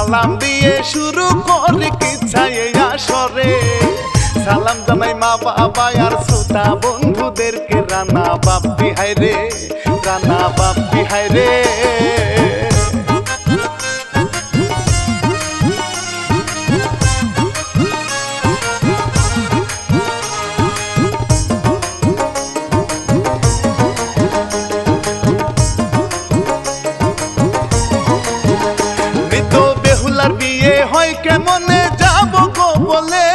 সালাম দিয়ে শুরু করে কিচ্ছা এই আসরে। সালাম জানাই মা বাবা আর শ্রোতা বন্ধুদেরকে, রানা বাপ্পি হায়রে, রানা বাপ্পি হায়রে। বিয়ে হয় কেমনে যাব গো বলে,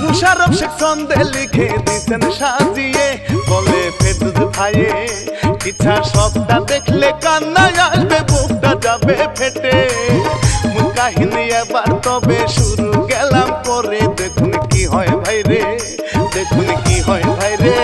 মুশারফ শেখ ছন্দে লিখে দিতেন সাজিয়ে। বলে ফেরদৌস ভাইয়ে ইচ্ছা সবটা দেখলে কান্নায় আসবে, বুকটা যাবে ফেটে। মূল কাহিনী এবার তবে শুরু গেলাম করে, দেখুন কি হয় ভাই রে, দেখুন কি হয় ভাই রে।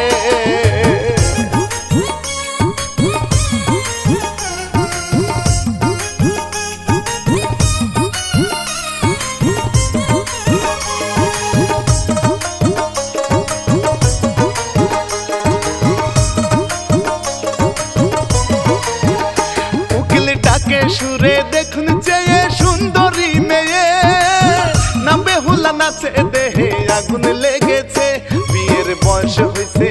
সুরে দেখুন চেয়ে সুন্দরী মেয়ে, না বেহুলা নাচে দেহে আগুন লেগেছে। বিয়ের বয়স হয়েছে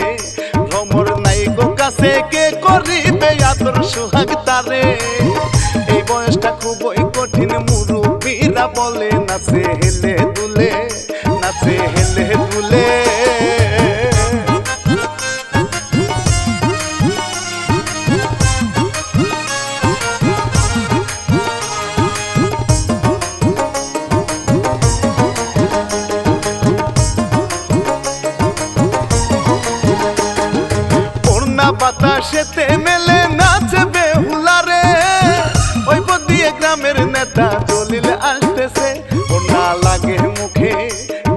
ভ্রমর নাই গো কাছে, কে করিবে আদর সোহাগ তারে। এই বয়সটা খুবই কঠিন, মুরুব্বিরা বলে নাচে হেলে দুলে, নাচে হেলে দুলে। বাতাসেতে মেলে নাচে বেহুলারে, ওই দিয়ে গ্রামের নেতা জলিল আসতেছে। ওনা লাগে মুখে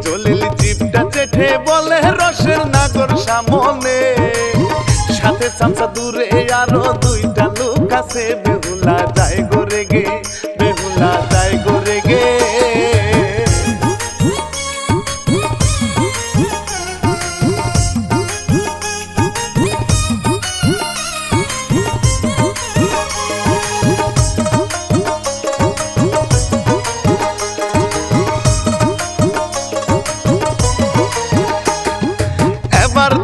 জলিল জিভটা চেটে বলে রসের নাগর সামনে। সাথে চামচা দূরে আরো দুইটা লোক আছে, বেহুলা যায় গোরে গে, বেহুলা যায় গোরে গে।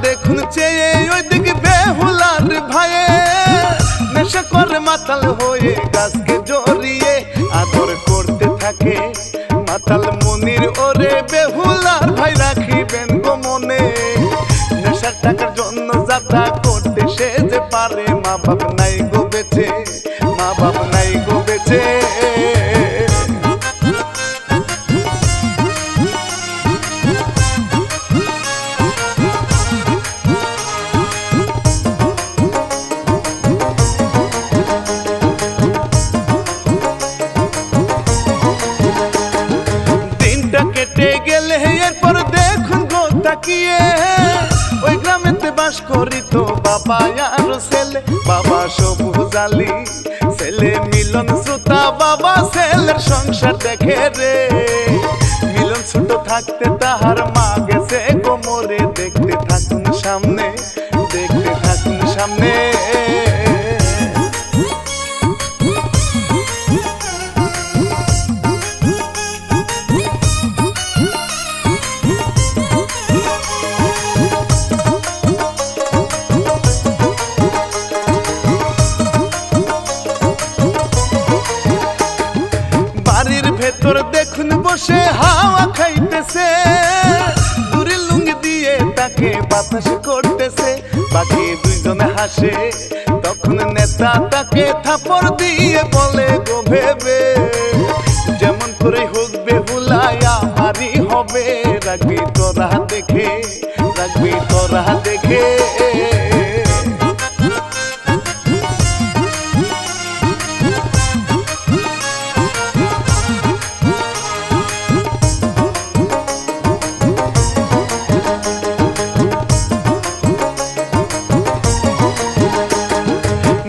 দেখুন চেয়ে ওই দিকে বেহুলার ভাইয়ে, নেশা করে মাতাল হয়ে গাছকে জড়িয়ে আদর করতে থাকে মাতাল মনির। ওরে বেহুলার ভাই রাখিবেন গো মনে, নেশার টাকার জন্য যাত্রা করতে সে যে পারে। মা বাপ নাই গো বেঁচে, মা বাপ নাই গো বেঁচে। কেটে গেলে এরপর দেখুন গো তাকিয়ে, ওই গ্রামেতে বাস করি তো বাবা আর ছেলে। বাবা সবুজ আলী, ছেলে মিলন শ্রোতা, বাবা ছেলের সংসার দেখে রে। মিলন ছোট থাকতে তাহার মা গেছে কোমরে, দেখতে থাকুন সামনে, দেখতে থাকুন সামনে। ভেতর দেখুন বসে হাওয়া খাইতেছে, দূরে লুঙ্গি দিয়ে তাকে বাতাস করতেছে। বাকি দুইজনে হাসে, তখন নেতা তাকে থাপড় দিয়ে বলে গো ভেবে, যেমন করে হোক বেহুলায় আমারই হবে। রাখবি তোরা দেখে, রাখবি তোরা দেখে।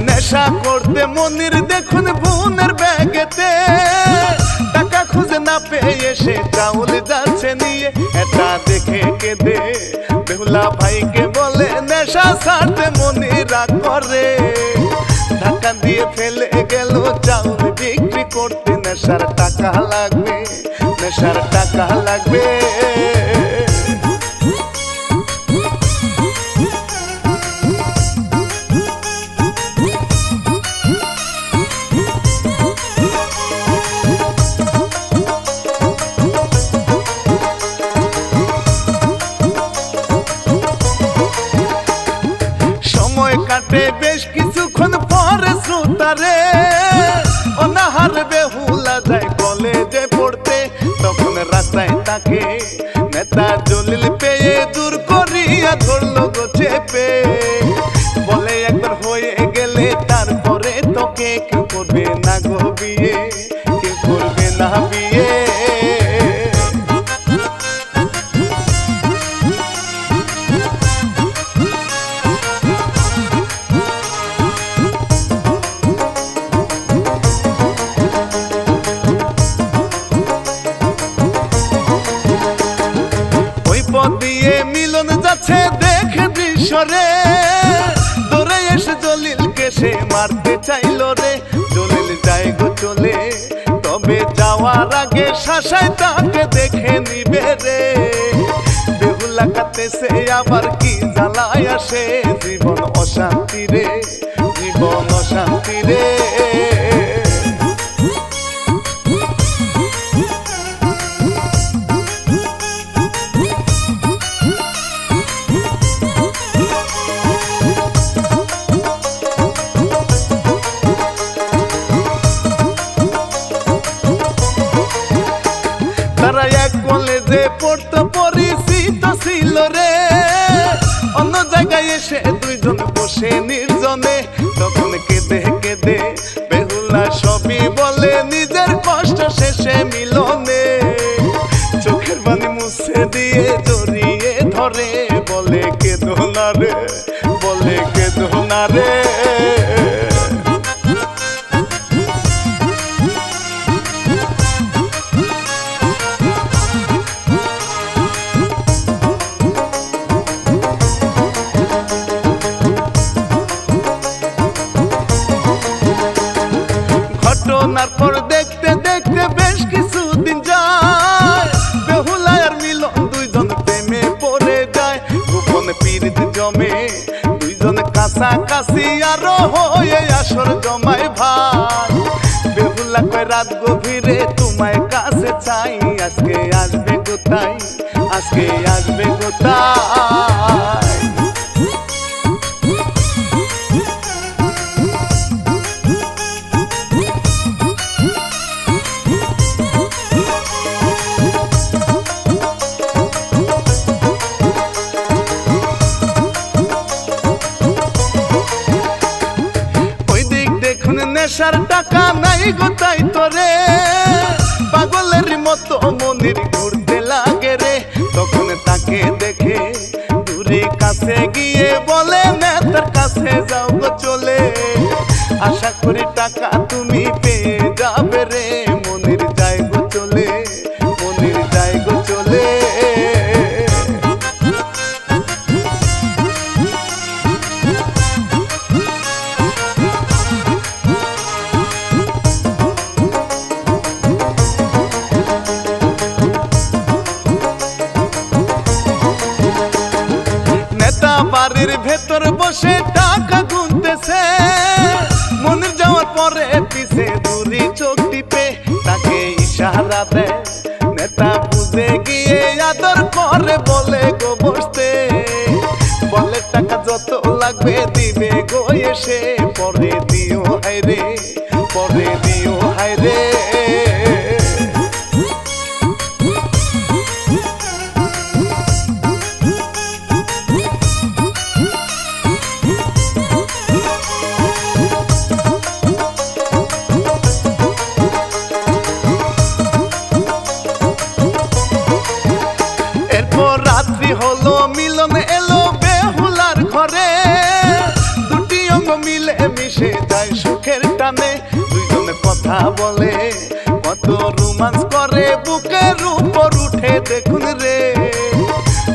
নেশা করতে মনির দেখুন বোনের ব্যাগেতে, টাকা খুঁজে না পেয়ে এসে চাউল যাচ্ছে নিয়ে। এটা দেখে কেঁদে বেহুলা ভাইকে বলে, নেশা ছাড়তে মনিরা করে। ঢাকা দিয়ে ফেলে গেল চাউল বিক্রি করতে নেশার টাকা লাগবে, নেশার টাকা লাগবে। সময় কাটে বেশ কিছুক্ষণ পরে শ্রোতারে অনাহার বেহুলা যায় কলেজে পড়তে, তখন রাস্তায় তাকে নেতা জলিল পেয়ে দূর করিয়া ধরলো গো চেপে, বলে একবার হয়ে গেলে তারপরে তোকে কেউ করবে না গো বিয়ে, কেউ করবে না বিয়ে। দিয়ে মিলন যাচ্ছে দেখে দৃশ্যরে, দৌড়ে এসে জলিলকে সে মারতে চাইল রে, জলিল যায় গো চলে, তবে যাওয়ার আগে শাসায় তাকে দেখে নিবে রে, বেহুলা কাঁদতেছে আবার কি জ্বালায় আসে, জীবন অশান্তি রে, জীবন অশান্তি রে। তারা এক কলেজে পড়তে পরিচিত ছিল রে, অন্য জায়গায় এসে দুইজন বসে নির্জনে, তখন কেঁদে কেঁদে বেহুলা সবই বলে নিজের কষ্ট শেষে মিলনে, চোখের পানি মুছে দিয়ে জড়িয়ে ধরে, বলে কেঁদো না রে, বলে কেঁদো না রে। ঘটনার পর দেখতে দেখতে বেশ কিছুদিন যায়, বেহুলা আর মিলন দুইজন প্রেমে পড়ে যায়, গোপন পীড়িত জমে দুইজন কাছাকাছি আরো হয়ে আসর জমায় ভাই, বেহুলা কয় রাত গভীরে তোমায় কাছে চাই, আজকে আসবে কোথায়, আজকে আসবে কোথায়। নেশার টাকা নাই গো তাই তোরে, পাগলের মতো মনির ঘুরতে লাগে রে, তখন তাকে দেখে দূরে কাছে গিয়ে বলে নেতার কাছে যাও গো চলে, আশা করি টাকা তুমি পেয়ে যাবে রে, মনির যায় গো চলে, মনির যায় গো চলে। বাড়ির ভেতর বসে টাকা গুনতেছে, মনির যাওয়ার পরে পিছে দূরে চোখ টিপে তাকে ইশারা দেয়, নেতা বুঝে গিয়ে আদর করে বলে গো বসতে, বলে টাকা যত লাগবে দিবে গো এসে, পরে দিও হায় রে, পরে দিও হায় রে। রাত্রি হলো মিলন এলো বেহুলার ঘরে, দুটি অঙ্গ মিলে মিশে যায় সুখের টানে, দুইজনে কথা বলে কত রোমান্স করে, বুকের উপর উঠে দেখুন রে,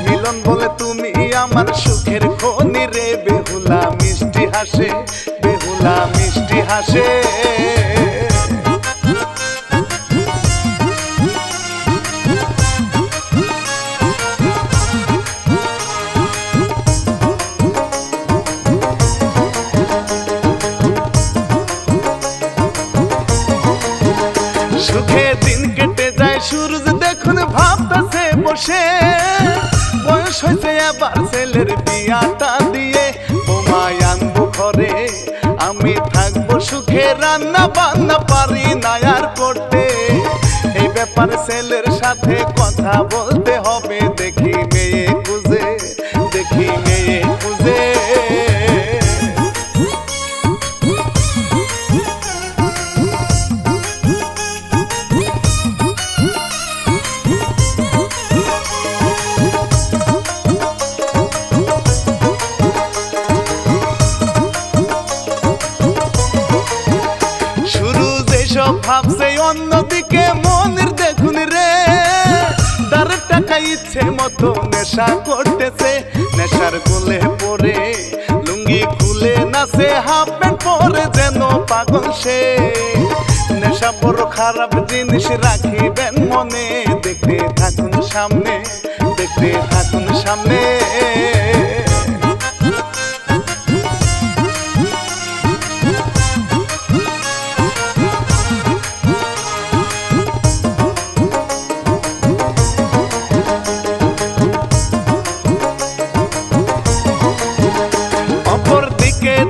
মিলন বলে তুমি আমার সুখের খনি রে, বেহুলা মিষ্টি হাসে, বেহুলা মিষ্টি হাসে। সুখে দিন কেটে যায় সূরজ দেখুন ভাবতেছে বসে, বয়স হয়েছে আবার ছেলের বিয়াটা দিয়ে বোমায় আনবো ঘরে, আমি থাকবো সুখে রান্না বান্না পারি না আর করতে। এই ব্যাপার ছেলের সাথে কথা বলতে হবে, দেখি মেয়ে খুঁজে, দেখি মেয়ে খুঁজে। ভাবছে অন্যদিকে মনের দেখুন রে, তার টাকা ইচ্ছে মতো নেশা করতেছে, নেশার গোলে পরে লুঙ্গি খুলে নাচে, হাফ প্যান্ট পরে যেন পাগল সে। নেশা বড় খারাপ জিনিস, রাখিবেন মনে, দেখতে থাকুন সামনে, দেখতে থাকুন সামনে।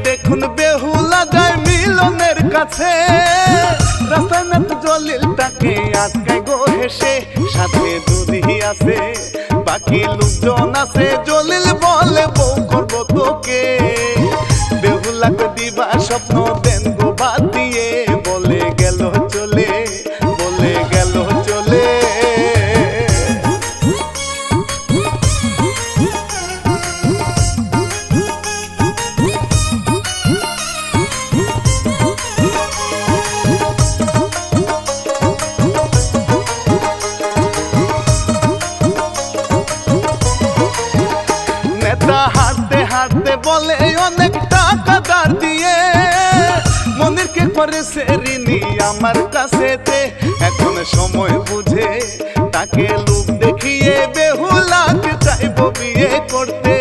দেখুন বেহুলা যায় মিলনের কাছে, রাস্তায় না তো জলিল তাকে আজকাই গো হেসে, সাথে দুধি আছে বাকি লোকজন আছে, জলিল বলে বউ করবো তোকে, বেহুলাকে দিবা স্বপ্ন দেন গো বাদ দিয়ে, বলে গেল চলে, বলে গেল চলে। হাঁটতে হাঁটতে বলে অনেক টাকা ধার দিয়ে, মনিরকে করেছে ঋণী আমার কাছেতে, এখন সময় বুঝে তাকে লোক দেখিয়ে বেহুলাকে চাইব বিয়ে করতে।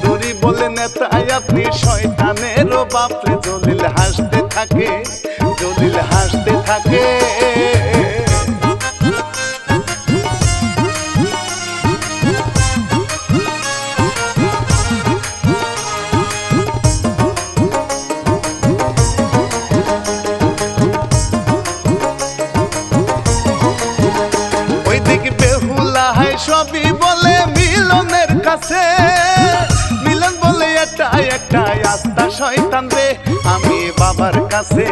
দড়ি বলে নেতাই আপনি শয়তানেরও বাপরে, জলিল হাসতে থাকে, জলিল হাসতে থাকে। সবই বলে মিলনের কাছে, মিলন বলে একটাই আস্থা শয়তান রে, আমি বাবার কাছে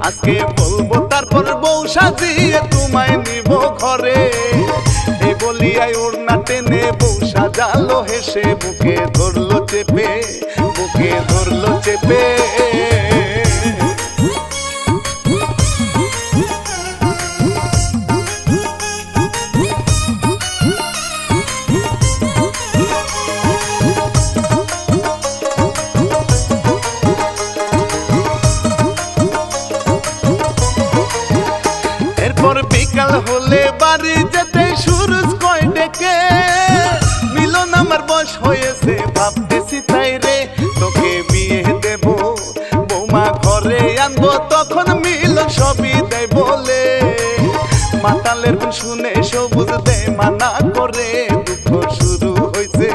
আজকে বলবো, তারপর বউ সাজিয়ে তোমায় নিব ঘরে। এই বলিয়াই ওড়না টেনে বউ সাজালো হেসে, বুকে ধরলো চেপে, বুকে ধরলো চেপে। বিকাল হলে বাড়ি যেতে সূরজ কয় ডেকে, মিলন আমার বয়স হয়েছে ভাবতেছি তাই রে, তোকে বিয়ে দেব বৌমা ঘরে আনবো, তখন মিলন সবই দেয় বলে, মাতালের শুনে সবুজ দেয় মানা করে, দুঃখ শুরু হয়েছে,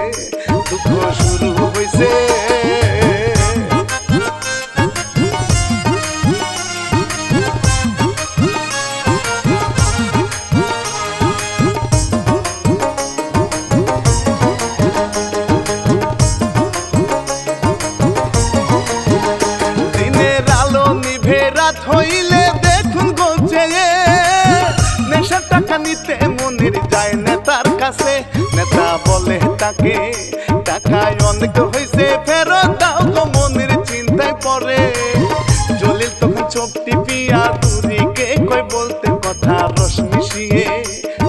দুঃখ শুরু হয়েছে। রাত হইলে দেখুন গোছে, নেশার টাকা নিতে মনির যায় নেতার কাছে, নেতা বলে তাকে টাকায় অনেক হয়েছে, ফেরত দাও গো মনির চিন্তায় পড়ে। জলিল তখন চোখ টিপিয়া তুরিকে কই বলতে কথা রস মিশিয়ে,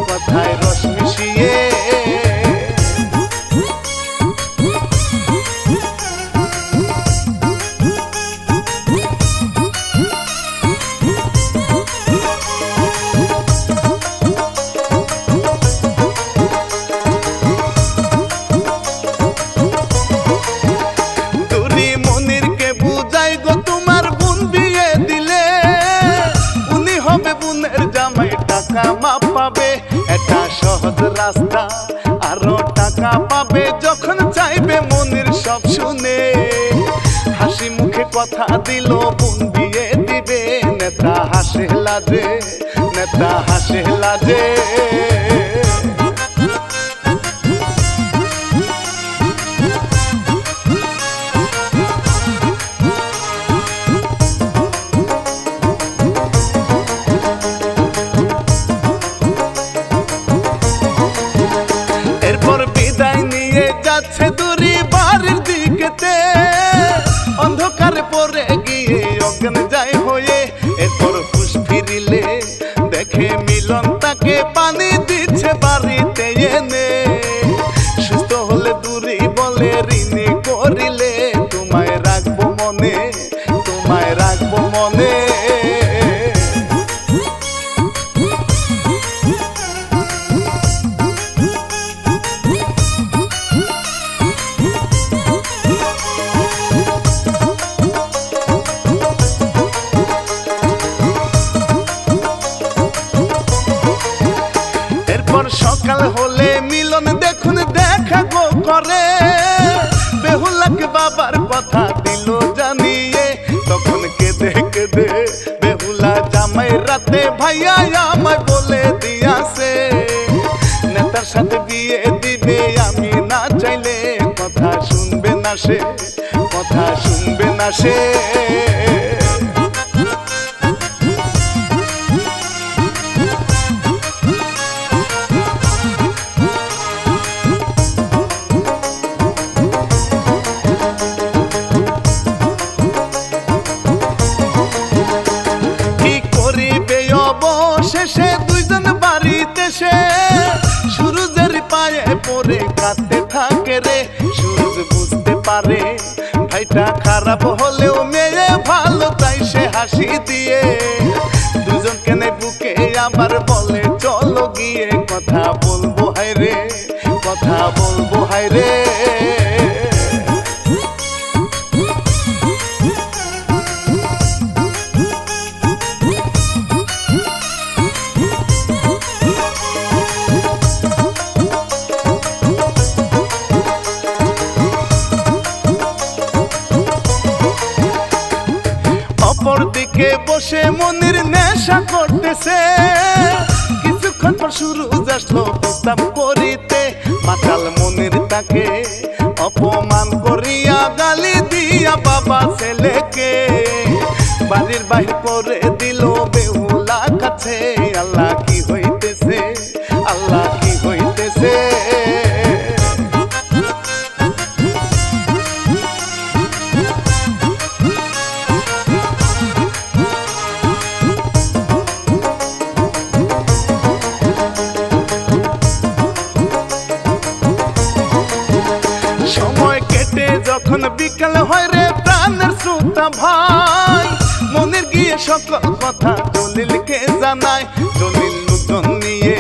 কথায় রস মিশিয়ে। টাকা মাপ পাবে, এটা সহজ রাস্তা আরো টাকা পাবে যখন চাইবে মনের সব শুনে। হাসি মুখে কথা দিল বোন বিয়ে দিবে, নেতা হাসে লাজে, নেতা হাসে লাজে। এরপর বিদায় নিয়ে যাচ্ছে দূরে বাড়ির দিকেতে, অন্ধকারে পড়ে গিয়ে অজ্ঞান যায় হয়ে। এরপর হুঁশ ফিরিলে দেখে মিলন তাকে পানি দিচ্ছে বাড়িতে এনে। সুস্থ হলে দূরে বলে ঋণী করিলে তোমায় রাখবো মনে, তোমায় রাখবো মনে। সকাল হলে মিলন দেখুন দেখা গো করে, বেহুলাকে বাবার কথা দিল জানিয়ে। তখন কেঁদে কেঁদে বেহুলা জামাই রাতে ভাইয়া আমায় বলে দিয়াছে, নেতার সাথে বিয়ে দিবে আমি না চাইলে। কথা শুনবে না সে, কথা শুনবে না সে। শেষে দুইজন বাড়িতে সে সুরজের পায়ে পড়ে কাঁদতে থাকে রে। সুরজ বুঝতে পারে ভাইটা খারাপ হলেও মেয়ে ভালো, তাই সে হাসি দিয়ে দুজন কেনে বুকে আবার বলে চলো গিয়ে কথা বলবো হায় রে, কথা বলবো হায় রে। দিকে বসে মনির নেশা করতেছে, কিছুক্ষণ পর সুরজ আসলো প্রস্তাব করিতে। মাতাল মনির তাকে অপমান করিয়া গালি দিয়া বাবা ছেলেকে বাড়ির বাহির করে দিল বেহুলা কাছে। আল্লাহ কি হইতেছে, আল্লাহ কি হইতেছে। যখন বিকাল হয় রে প্রাণের শ্রোতা ভাই, মনের গিয়ে সকল কথা জলিলকে জানায়। জলিল লোকজন নিয়ে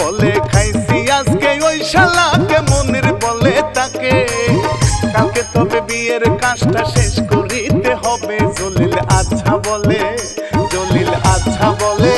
বলে খাইছি আজকে ওই শালাকে, মনের বলে তাকে কালকে তবে বিয়ের কাজটা শেষ করিতে হবে। জলিল আচ্ছা বলে, জলিল আচ্ছা বলে।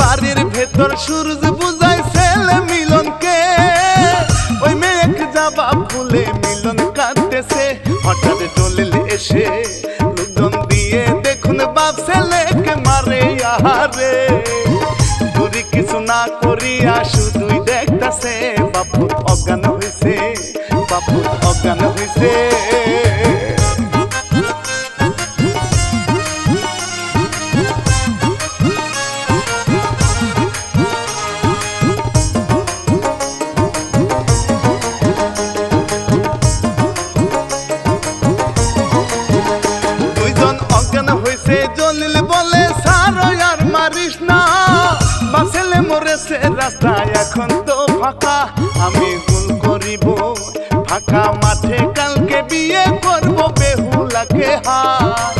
বাড়ির ভেতর সূরজ বুঝায় ছেলে মিলনকে, ওই মেয়েকে জবাব ভুলে মিলন কাঁদতেছে। হঠাৎ জলিল এসে লোকজন দিয়ে দেখুন বাপ ছেলেকে মারে আহারে। দূরে কিছু না করিয়া শুধুই দেখতেছে বাপুর অজ্ঞান হইছে, বাপুর অজ্ঞান হইছে। জলিল বলে সারো আর মারিস না, বাসেলে মরেছে রাস্তায় এখন তো ফাঁকা। আমি ভুল করিব ফাঁকা মাঠে, কালকে বিয়ে করব বেহুলাকে হার।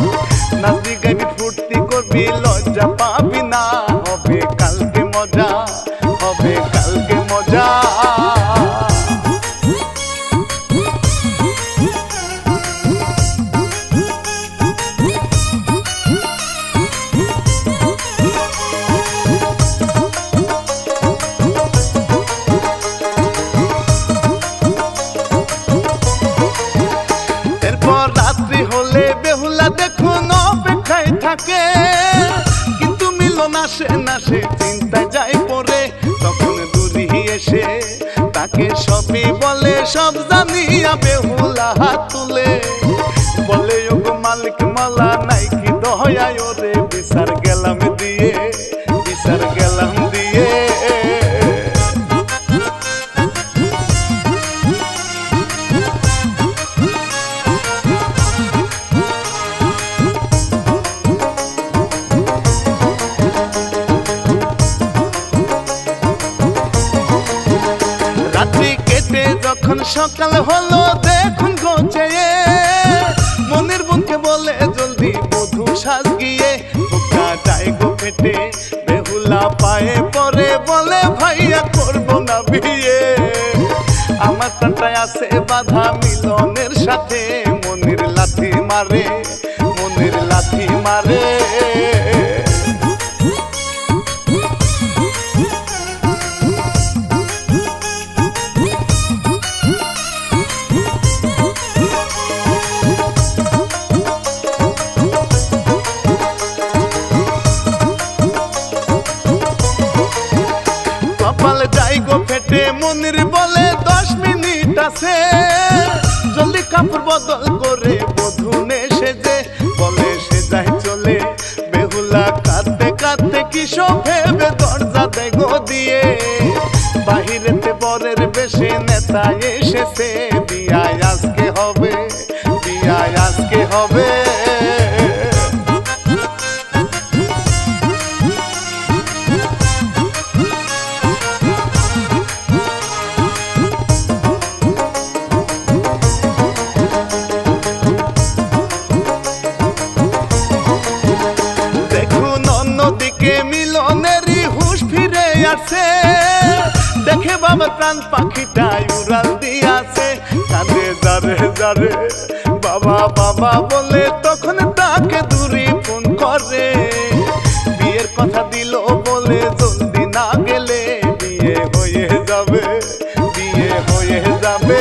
করবি লজ্জা পাবি না, হবে কালকে মজা, হবে কালকে মজা। রাত্রি হলে বেহুলা দেখুন অপেক্ষায় থাকে, কিন্তু মিলন আসে না, সে চিন্তায় যায় পড়ে। তখন দূরে এসে তাকে সবই বলে, সব জানিয়া বেহুলা হাত তুলে বলে, ওগো মালিক মালা নাই কি দয়ায় ওরে, বিচার গেলাম দিয়ে, বিচার গেলাম দিয়ে। রাত্রি কেটে যখন সকাল হলো দেখুন গোছে, মনের বুকে বলে জলদি বধূ সাজ গিয়ে। বুকটা যায় গো পেটে, বেহুলা পায়ে পরে বলে, ভাইয়া করবো না বিয়ে। আমার টাটায় আছে বাধা মিলনের সাথে, মনের লাথি মারে, মনের লাথি মারে। কপাল যাই গো ফেটে, মনির বলে 10 মিনিট আছে, জলদি কাপড় বদল করে বধূ নে সেজে। বলে সে যাই চলে, বেহুলা কাঁদতে কাঁদতে কি সব ভেবে দরজা দেয় গো দিয়ে। বাহিরেতে বরের বেশে নেতা এসেছে, বিয়ায় আজকে হবে, বিয়ায় আজকে হবে। অন্যদিকে মিলনেরই হুঁশ ফিরে আসে, দেখে বাবা প্রাণ পাখিটাই উড়াল দিয়াছে। কাঁদে যারে যারে বাবা বাবা বলে, তখন তাকে দূরে ফোন করে, বিয়ের কথা দিল বলে জলদি না গেলে বিয়ে হয়ে যাবে, বিয়ে হয়ে যাবে।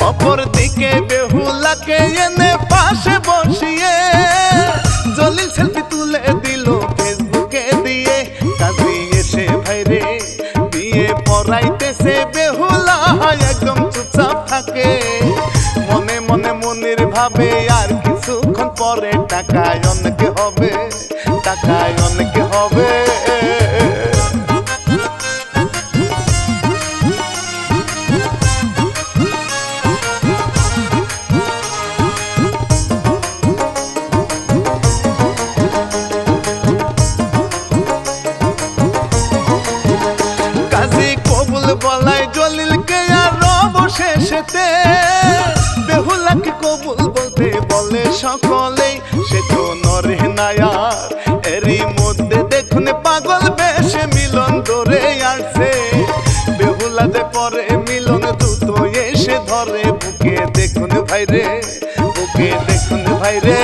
অপরদিকে বেহুলাকে এনে পাশে বসিয়ে জলিল সেলফি তুলে দিল ফেসবুকে দিয়ে। কাজী এসে ভাইরে বিয়ে পড়াইতেছে, বেহুলা একদম চুপচাপ থাকে। মনে মনে মনির ভাবে, আর কিছুক্ষণ পরে টাকায় অনেক হবে, টাকায় অনেক হবে। বলাই জলিলকে আর অবশেষেতে, বেহুলাকে কবুল বলতে বলে সকলেই। সে তো নরে নায়ার, এরই মধ্যে দেখুন পাগল বেশে মিলন ধরে আসছে। বেহুলা যে পরে মিলন দ্রুত এসে ধরে, বুকে দেখুন ভাইরে, বুকে দেখুন ভাইরে।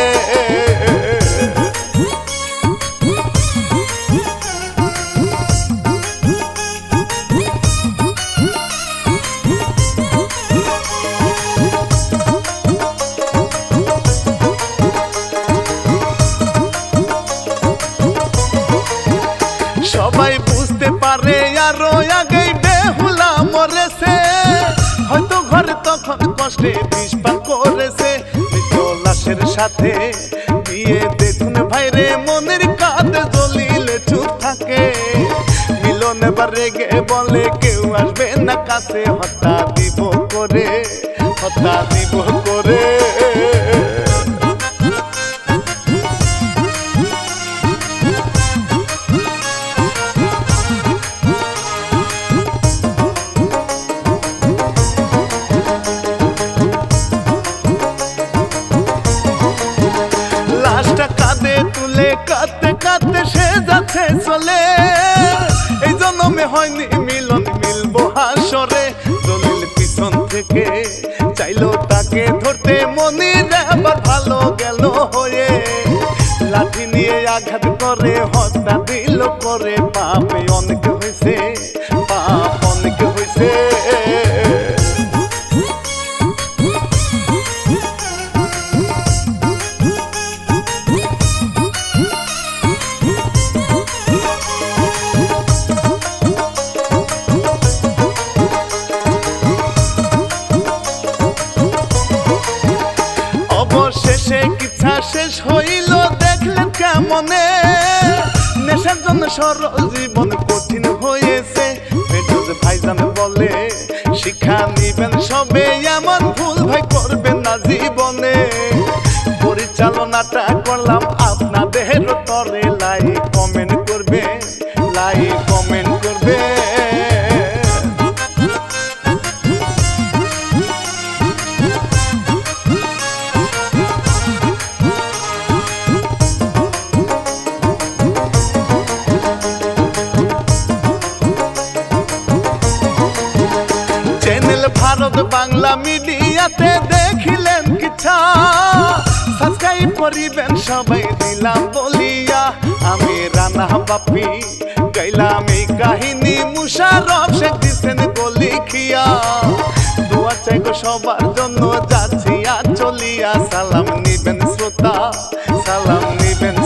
সবাই বুঝতে পারে আরো আগেই বেহুলা মরেছে, হয়তো ঘরে তখন কষ্টে বিষপান করেছে। মৃত লাশের সাথে বিয়ে দেখুন ভাইরে, মনের কাঁধে জলিলে চুপ থাকে। মিলন এবার রেগে বলে, কেউ আসবে না কাছে, হত্যা দিব করে, হত্যা দিব করে। হইতে মনির আবার ভালো গেল হয়ে লাঠি নিয়ে আঘাত করে হত্যা দিল করে পাপে অনেক হয়েছে পাপ অনেক হয়েছে অবশেষে কিচ্ছা শেষ হইল দেখলেন কেমনে নেশার জন্য সরল জীবন কঠিন হয়েছে ফেরদৌস ভাইজান বলে শিক্ষা নিবেন সবে এমন ভুল ভাই করবেন না জীবনে পরিচালনাটা করলাম আপনাদের তরে লাইক কমেন্ট করবে লাইক কমেন্ট করবে ভারত বাংলা মিডিয়াতে দেখিলেন কিচ্ছা সাবস্ক্রাইব করিবেন সবাই দিলাম বলিয়া আমি রানা বাপি গাইলাম এই কাহিনী মুশারফ শেখ দিছেন লিখিয়া দোয়া চাই গো সবার জন্য যাচ্ছি আর চলিয়া সালাম নিবেন শ্রোতা সালাম নিবেন